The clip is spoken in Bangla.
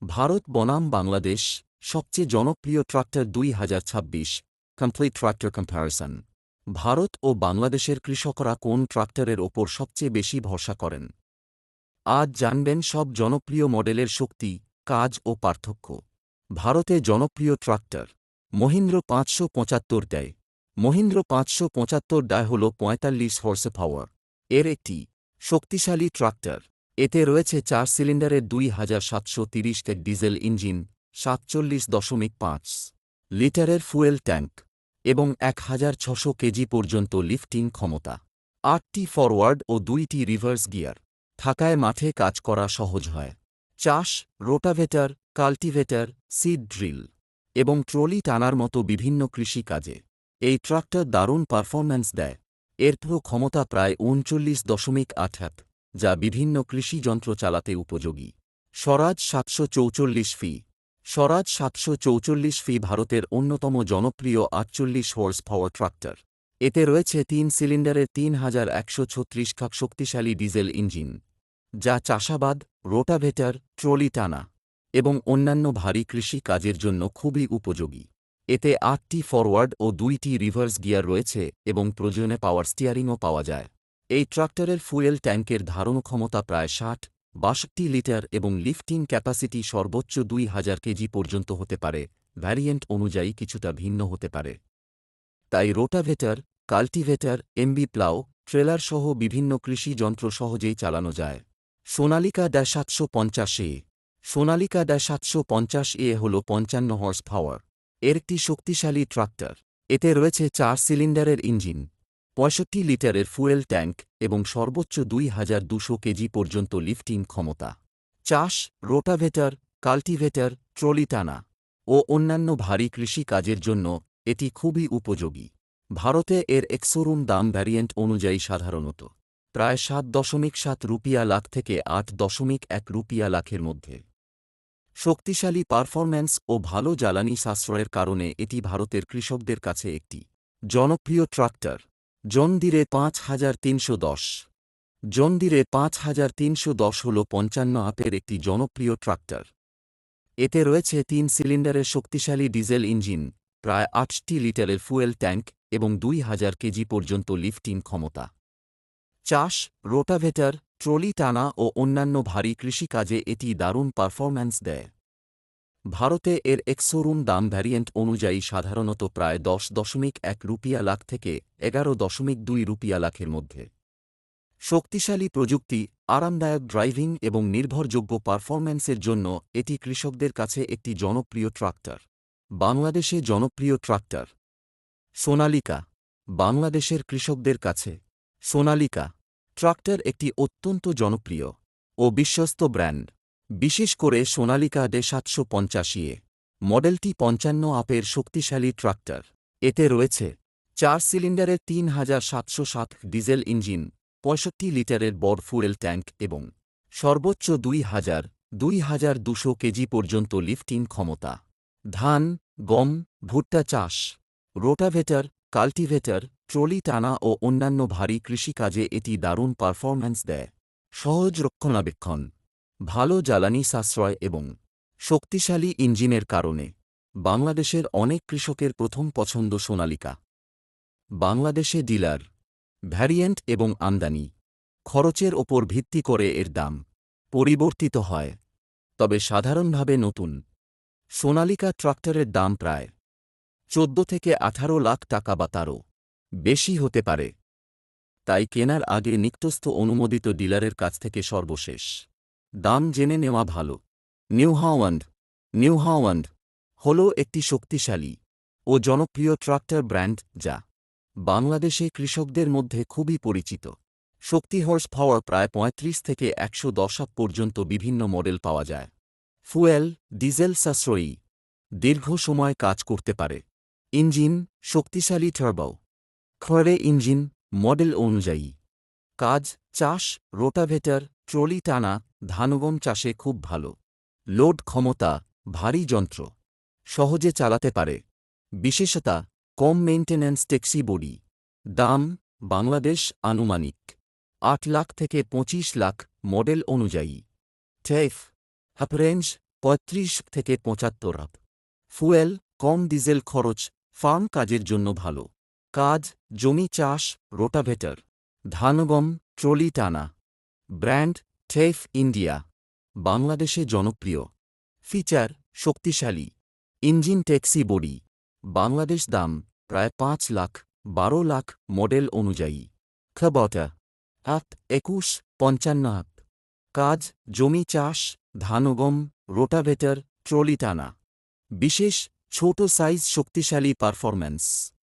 ভারত বনাম বাংলাদেশ সবচেয়ে জনপ্রিয় ট্রাক্টর ২০২৬ কমপ্লিট ট্রাক্টর কম্প্যারিসন। ভারত ও বাংলাদেশের কৃষকরা কোন ট্রাক্টরের ওপর সবচেয়ে বেশি ভরসা করেন? আজ জানবেন সব জনপ্রিয় মডেলের শক্তি, কাজ ও পার্থক্য। ভারতে জনপ্রিয় tractor Mahindra ৫৭৫ die. Mahindra ৫৭৫ die হল ৪৫ হর্স পাওয়ার এর একটি শক্তিশালী ট্রাক্টর। এতে রয়েছে ৪ সিলিন্ডারের ২৭৩০ ডিজেল ইঞ্জিন, ৪৭.৫ লিটারের ফুয়েল ট্যাঙ্ক এবং ১৬০০ কেজি পর্যন্ত লিফটিং ক্ষমতা। ৮টি ফরওয়ার্ড ও ২টি রিভার্স গিয়ার থাকায় মাঠে কাজ করা সহজ হয়। চাষ, রোটাভেটর, কাল্টিভেটর, সিড ড্রিল এবং ট্রলি টানার মতো বিভিন্ন কৃষি কাজে এই ট্রাক্টর দারুণ পারফরম্যান্স দেয়। এর ক্ষমতা প্রায় ৩৯.৮ যা বিভিন্ন কৃষি যন্ত্র চালাতে উপযোগী। স্বরাজ ৭৪৪ ফি। স্বরাজ ৭৪৪ ফি ভারতের অন্যতম জনপ্রিয় ৪৮ হর্স পাওয়ার ট্রাক্টর। এতে রয়েছে ৩ সিলিন্ডারের ৩১৩৬ শক্তিশালী ডিজেল ইঞ্জিন, যা চাষাবাদ, রোটাভেটর, ট্রলি টানা এবং অন্যান্য ভারী কৃষি কাজের জন্য খুবই উপযোগী। এতে ৮টি ফরওয়ার্ড ও ২টি রিভার্স গিয়ার রয়েছে এবং প্রয়োজনে পাওয়ার স্টিয়ারিংও পাওয়া যায়। এই ট্রাক্টরের ফুয়েল ট্যাঙ্কের ধারণ ক্ষমতা প্রায় ৬০-৬২ লিটার এবং লিফটিং ক্যাপাসিটি সর্বোচ্চ ২০০০ কেজি পর্যন্ত হতে পারে। ভ্যারিয়েন্ট অনুযায়ী কিছুটা ভিন্ন হতে পারে। তাই rotavator, cultivator, MB plough, trailer সহ বিভিন্ন কৃষি যন্ত্র সহজেই চালানো যায়। সোনালিকা ৭৫০ এ। সোনালিকা ৭৫০ এ হল ৫৫ হর্স পাওয়ার এর একটি শক্তিশালী ট্রাক্টর। এতে রয়েছে ৪ সিলিন্ডারের ইঞ্জিন, ৬৫ লিটারের ফুয়েল ট্যাঙ্ক এবং সর্বোচ্চ ২২০০ কেজি পর্যন্ত লিফটিং ক্ষমতা। চাষ, রোটাভেটর, কাল্টিভেটর, ট্রলি টানা ও অন্যান্য ভারী কৃষি কাজের জন্য এটি খুবই উপযোগী। ভারতে এর এক্সোরুম দাম ভ্যারিয়েন্ট অনুযায়ী সাধারণত প্রায় ৭.৭ রুপিয়া লাখ থেকে ৮.১ রুপিয়া লাখের মধ্যে। শক্তিশালী পারফরম্যান্স ও ভালো জ্বালানি সাশ্রয়ের কারণে এটি ভারতের কৃষকদের কাছে একটি জনপ্রিয় ট্রাক্টর। জন ডিরে ৫৩১০। জন ডিরে ৫৩১০ হল ৫৫ আপের একটি জনপ্রিয় ট্রাক্টর। এতে রয়েছে ৩ সিলিন্ডারের শক্তিশালী ডিজেল ইঞ্জিন, প্রায় ৮টি লিটারের ফুয়েল ট্যাঙ্ক এবং ২০০০ কেজি পর্যন্ত লিফটিং ক্ষমতা। চাষ, রোটাভেটর, ট্রলি টানা ও অন্যান্য ভারী কৃষিকাজে এটি দারুণ পারফরম্যান্স দেয়। ভারতে এর এক্সোরুম দাম ভ্যারিয়েন্ট অনুযায়ী সাধারণত প্রায় ১০.১ রুপিয়া লাখ থেকে ১১.২ রুপিয়া লাখের মধ্যে। শক্তিশালী প্রযুক্তি, আরামদায়ক ড্রাইভিং এবং নির্ভরযোগ্য পারফরম্যান্সের জন্য এটি কৃষকদের কাছে একটি জনপ্রিয় ট্রাক্টর। বাংলাদেশে জনপ্রিয় ট্রাক্টর সোনালিকা। বাংলাদেশের কৃষকদের কাছে সোনালিকা ট্রাক্টর একটি অত্যন্ত জনপ্রিয় ও বিশ্বস্ত ব্র্যান্ড। বিশেষ করে সোনালিকা ৭৫০ এ মডেলটি ৫৫ আপের শক্তিশালী ট্রাক্টর। এতে রয়েছে ৪ সিলিন্ডারের ৩৭০৭ ডিজেল ইঞ্জিন, ৬৫ লিটারের বড় ফুয়েল ট্যাঙ্ক এবং সর্বোচ্চ ২২০০ কেজি পর্যন্ত লিফটিং ক্ষমতা। ধান, গম, ভুট্টা চাষ, রোটাভেটর, কাল্টিভেটর, ট্রলি টানা ও অন্যান্য ভারী কৃষিকাজে এটি দারুণ পারফরম্যান্স দেয়। সহজ রক্ষণাবেক্ষণ, ভালো জ্বালানি সাশ্রয় এবং শক্তিশালী ইঞ্জিনের কারণে বাংলাদেশের অনেক কৃষকের প্রথম পছন্দ সোনালিকা। বাংলাদেশে ডিলার, ভ্যারিয়েন্ট এবং আমদানি খরচের ওপর ভিত্তি করে এর দাম পরিবর্তিত হয়, তবে সাধারণভাবে নতুন সোনালিকা ট্রাক্টরের দাম প্রায় ১৪ থেকে ১৮ লাখ টাকা বা তারও বেশি হতে পারে। তাই কেনার আগে নিকটস্থ অনুমোদিত ডিলারের কাছ থেকে সর্বশেষ দাম জেনে নেওয়া ভালো। New Holland. নিউ হল্যান্ড হল একটি শক্তিশালী ও জনপ্রিয় ট্রাক্টর ব্র্যান্ড যা বাংলাদেশে কৃষকদের মধ্যে খুবই পরিচিত। শক্তি হর্স পাওয়ার প্রায় ৩৫ থেকে ১১০ পর্যন্ত বিভিন্ন মডেল পাওয়া যায়। ফুয়েল, ডিজেল সাশ্রয়ী, দীর্ঘ সময় কাজ করতে পারে। ইঞ্জিন, শক্তিশালী টার্বো খরে ইঞ্জিন, মডেল অনুযায়ী। কাজ, চাষ, রোটাভেটর, ট্রলি টানা, ধানগম চাষে খুব ভালো। লোড ক্ষমতা, ভারী যন্ত্র সহজে চালাতে পারে। বিশেষতা, কম মেইনটেন্যান্স, টেক্সি বডি। দাম, বাংলাদেশ আনুমানিক ৮ লাখ থেকে ২৫ লাখ মডেল অনুযায়ী। টেফ রেঞ্জ 35 থেকে 75 ফুয়েল কম, ডিজেল খরচ, ফার্ম কাজের জন্য ভালো। কাজ জমি চাষ, রোটাভেটর, ধানগম, ট্রলি টানা। ব্র্যান্ড টেফ ইন্ডিয়া, বাংলাদেশে জনপ্রিয়। ফিচার শক্তিশালী, ইঞ্জিন ট্যাক্সি বডি। বাংলাদেশ দাম প্রায় 5 লাখ, 12 লাখ মডেল অনুযায়ী। খবটা 2155। কাজ জমি চাষ, ধানগম, রোটাভেটর, ট্রলি টানা। বিশেষ ছোট সাইজ, শক্তিশালী পারফরম্যান্স।